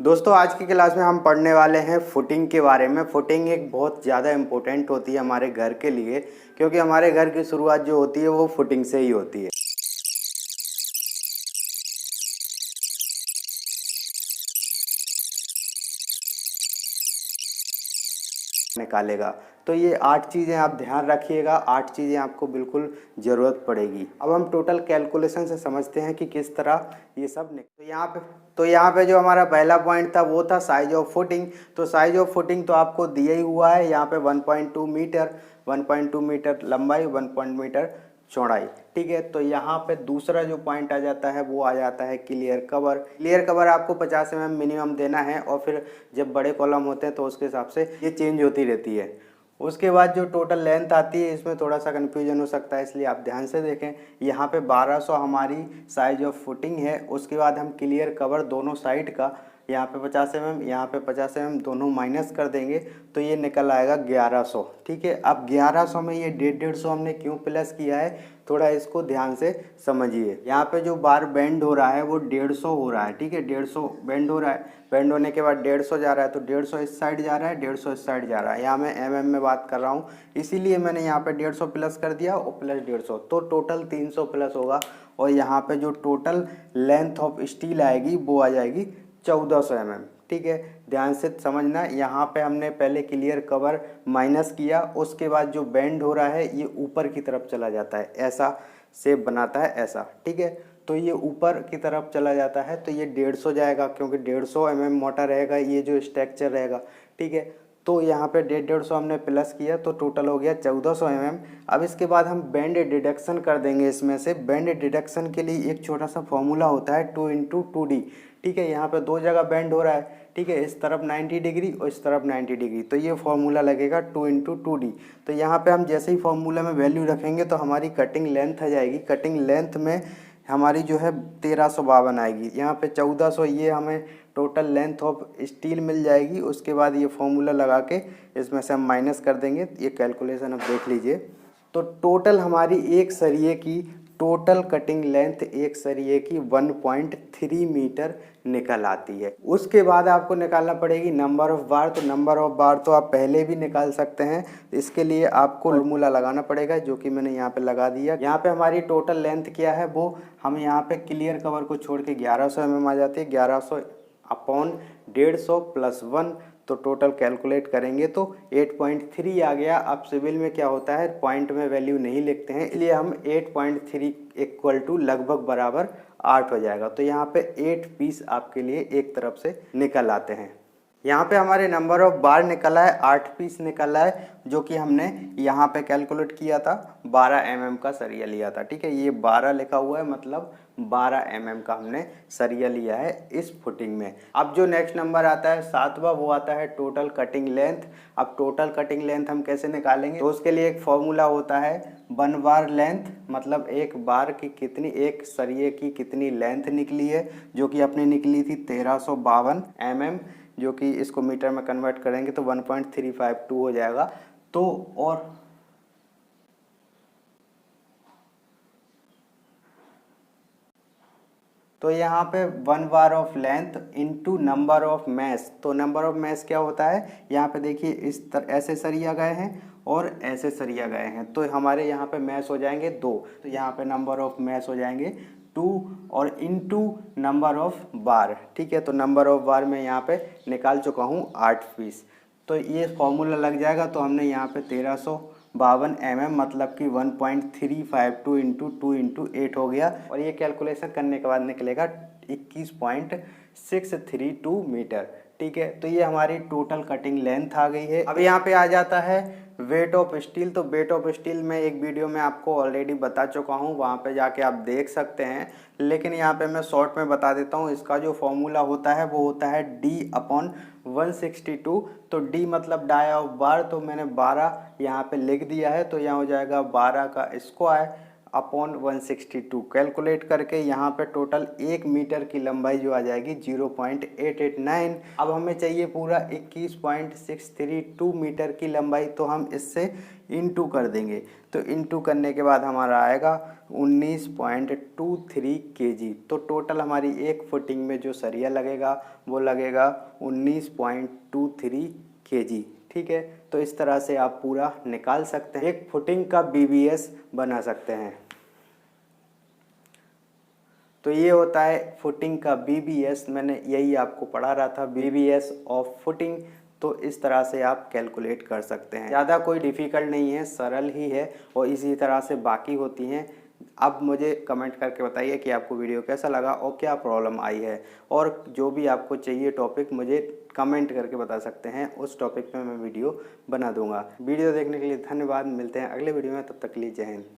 दोस्तों आज की क्लास में हम पढ़ने वाले हैं फुटिंग के बारे में। फुटिंग एक बहुत ज़्यादा इम्पोर्टेंट होती है हमारे घर के लिए, क्योंकि हमारे घर की शुरुआत जो होती है वो फुटिंग से ही होती है। निकालेगा तो ये 8 चीज़ें आप ध्यान रखिएगा, 8 चीज़ें आपको बिल्कुल ज़रूरत पड़ेगी। अब हम टोटल कैलकुलेशन से समझते हैं कि किस तरह ये सब तो यहाँ पे जो हमारा पहला पॉइंट था वो था साइज ऑफ फुटिंग। तो साइज ऑफ फुटिंग तो आपको दिया ही हुआ है यहाँ पे 1.2 मीटर, 1.2 मीटर लंबाई, 1 मीटर चौड़ाई। ठीक है, तो यहाँ पे दूसरा जो पॉइंट आ जाता है वो आ जाता है क्लियर कवर। क्लियर कवर आपको 50 mm मिनिमम देना है, और फिर जब बड़े कॉलम होते हैं तो उसके हिसाब से ये चेंज होती रहती है। उसके बाद जो टोटल लेंथ आती है, इसमें थोड़ा सा कन्फ्यूजन हो सकता है, इसलिए आप ध्यान से देखें। यहाँ पे 1200 हमारी साइज ऑफ फुटिंग है। उसके बाद हम क्लियर कवर दोनों साइड का यहाँ पे 50 mm, यहाँ पे 50 mm दोनों माइनस कर देंगे तो ये निकल आएगा 1100। ठीक है, अब 1100 में ये 150 हमने क्यों प्लस किया है, थोड़ा इसको ध्यान से समझिए। यहाँ पे जो बार बेंड हो रहा है वो 150 हो रहा है। ठीक है, 150 बेंड हो रहा है, बेंड होने के बाद 150 जा रहा है, तो 150 इस साइड जा रहा है, 150 इस साइड जा रहा है। यहाँ मैं mm में बात कर रहा हूँ, इसीलिए मैंने यहाँ पे 150 प्लस कर दिया और प्लस 150, तो टोटल 300 प्लस होगा। और यहाँ पे जो टोटल लेंथ ऑफ स्टील आएगी वो आ जाएगी 1400 mm। ठीक है, ध्यान से समझना। यहाँ पे हमने पहले क्लियर कवर माइनस किया, उसके बाद जो बेंड हो रहा है ये ऊपर की तरफ चला जाता है, ऐसा शेप बनाता है ऐसा। ठीक है, तो ये ऊपर की तरफ चला जाता है तो ये 150 जाएगा, क्योंकि 150 mm मोटा रहेगा ये जो स्ट्रक्चर रहेगा। ठीक है, तो यहाँ पे 150 हमने प्लस किया तो टोटल हो गया 1400 mm। अब इसके बाद हम बैंड डिडक्शन कर देंगे इसमें से। बैंड डिडक्शन के लिए एक छोटा सा फॉर्मूला होता है 2 × 2d। ठीक है, यहाँ पे दो जगह बैंड हो रहा है। ठीक है, इस तरफ 90 डिग्री और इस तरफ 90 डिग्री, तो ये फॉर्मूला लगेगा 2 × 2d। तो यहाँ पे हम जैसे ही फॉर्मूला में वैल्यू रखेंगे तो हमारी कटिंग लेंथ आ जाएगी। कटिंग लेंथ में हमारी जो है 1352 आएगी। यहाँ पे 1400 ये हमें total length of steel mill जाएगी। उसके बाद ये फॉर्मूला लगा के इसमें से हम माइनस कर देंगे। ये कैलकुलेशन अब देख लीजिए। तो टोटल हमारी एक सरिये की टोटल कटिंग लेंथ एक सरिये की 1.3 मीटर निकल आती है। उसके बाद आपको निकालना पड़ेगी नंबर ऑफ बार। तो नंबर ऑफ बार तो आप पहले भी निकाल सकते हैं, इसके लिए आपको फॉर्मूला लगाना पड़ेगा, जो कि मैंने यहाँ पे लगा दिया। यहाँ पे हमारी टोटल लेंथ क्या है वो हम यहाँ पे क्लियर कवर को छोड़ के 1100 mm आ जाती है। 1100 अपॉन 150 प्लस 1, तो टोटल कैलकुलेट करेंगे तो 8.3 आ गया। अब सिविल में क्या होता है, पॉइंट में वैल्यू नहीं लिखते हैं, इसलिए हम 8.3 इक्वल टू लगभग बराबर 8 हो जाएगा। तो यहाँ पे 8 पीस आपके लिए एक तरफ से निकल आते हैं। यहाँ पे हमारे नंबर ऑफ बार निकला है 8 पीस निकला है, जो कि हमने यहाँ पे कैलकुलेट किया था। 12 mm का सरिया लिया था। ठीक है, ये 12 लिखा हुआ है, मतलब 12 mm का हमने सरिया लिया है इस फुटिंग में। अब जो नेक्स्ट नंबर आता है 7वां, वो आता है टोटल कटिंग लेंथ। अब टोटल कटिंग लेंथ हम कैसे निकालेंगे, तो उसके लिए एक फॉर्मूला होता है 1 बार लेंथ, मतलब एक बार की कितनी, एक सरिये की कितनी लेंथ निकली है, जो कि अपनी निकली थी 1352 mm, जो कि इसको मीटर में कन्वर्ट करेंगे तो 1.352 हो जाएगा। तो यहाँ पे 1 बार of length into number of mesh. तो नंबर ऑफ मैश क्या होता है, यहाँ पे देखिए ऐसे सरिया गए हैं और ऐसे सरिया गए हैं, तो हमारे यहाँ पे मैश हो जाएंगे 2। तो यहाँ पे नंबर ऑफ मैश हो जाएंगे 2 और इनटू नंबर ऑफ बार। ठीक है, तो नंबर ऑफ बार में यहाँ पे निकाल चुका हूँ 8 पीस। तो ये फॉर्मूला लग जाएगा। तो हमने यहाँ पे 1352 mm मतलब कि 1.352 इंटू 2 इंटू 8 हो गया, और ये कैलकुलेशन करने के बाद निकलेगा 21.632 मीटर। ठीक है, तो ये हमारी टोटल कटिंग लेंथ आ गई है। अब यहाँ पे आ जाता है वेट ऑफ स्टील। तो वेट ऑफ स्टील मैं एक वीडियो में आपको ऑलरेडी बता चुका हूँ, वहाँ पे जाके आप देख सकते हैं, लेकिन यहाँ पे मैं शॉर्ट में बता देता हूँ। इसका जो फॉर्मूला होता है वो होता है D/162। तो D मतलब डाई ऑफ बार, तो मैंने 12 यहाँ पे लिख दिया है, तो यहाँ हो जाएगा 12 का स्क्वायर अपॉन 162 कैलकुलेट करके यहाँ पे टोटल 1 मीटर की लंबाई जो आ जाएगी 0.889। अब हमें चाहिए पूरा 21.632 मीटर की लंबाई, तो हम इससे इंटू कर देंगे। तो इंटू करने के बाद हमारा आएगा 19.23 kg। तो टोटल हमारी एक फुटिंग में जो सरिया लगेगा वो लगेगा 19.23 kg। ठीक है, तो इस तरह से आप पूरा निकाल सकते हैं, एक फुटिंग का BBS बना सकते हैं। तो ये होता है फुटिंग का BBS। मैंने यही आपको पढ़ा रहा था, BBS ऑफ फुटिंग। तो इस तरह से आप कैलकुलेट कर सकते हैं, ज़्यादा कोई डिफ़िकल्ट नहीं है, सरल ही है और इसी तरह से बाकी होती हैं। अब मुझे कमेंट करके बताइए कि आपको वीडियो कैसा लगा और क्या प्रॉब्लम आई है, और जो भी आपको चाहिए टॉपिक मुझे कमेंट करके बता सकते हैं, उस टॉपिक पे मैं वीडियो बना दूंगा। वीडियो देखने के लिए धन्यवाद, मिलते हैं अगले वीडियो में, तब तक के लिए जय हिंद।